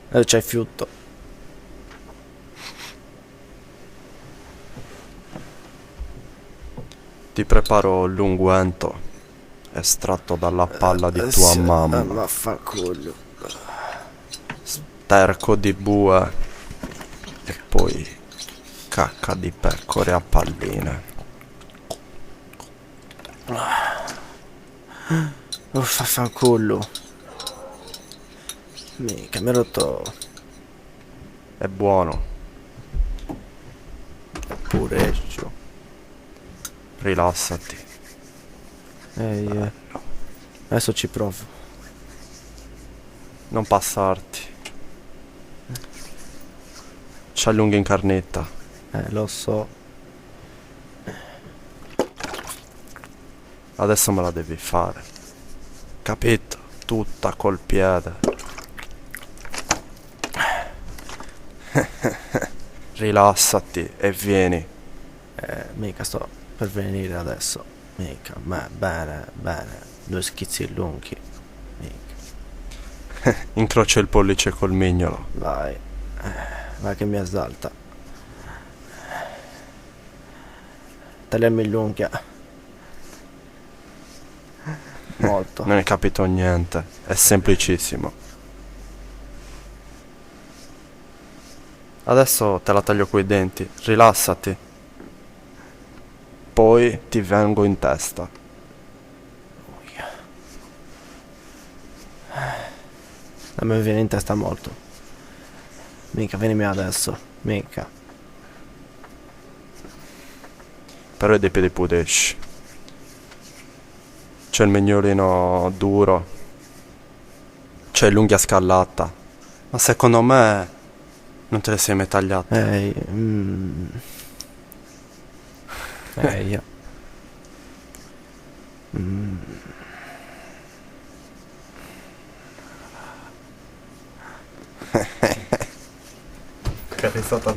C'è il fiutto. Ti preparo l'unguento estratto dalla palla di tua Sì, mamma. ma fa culo. Sterco di bue e poi cacca di pecore a palline. Fa culo. Mica, mi ha rotto È buono, pureccio. rilassati. Ehi, adesso ci provo. Non passarti. Ci allunghi in carnetta. Lo so. Adesso me la devi fare. Capito? Tutta col piede. Rilassati e vieni. Mica sto per venire adesso. Mica, ma bene, bene. 2 schizzi lunghi. Mica. Incrocia il pollice col mignolo. Vai. Vai che mi esalta. Tagliami l'unghia. Molto. Non hai capito niente. È semplicissimo. Adesso te la taglio coi denti. Rilassati. Poi ti vengo in testa. A me viene in testa molto. Mica, vienimi adesso. Mica. Però hai dei piedi pudesci. C'è il mignolino duro. C'è l'unghia scallata. Ma secondo me non te le sei mai tagliate. Ehi. Ehi. Che risata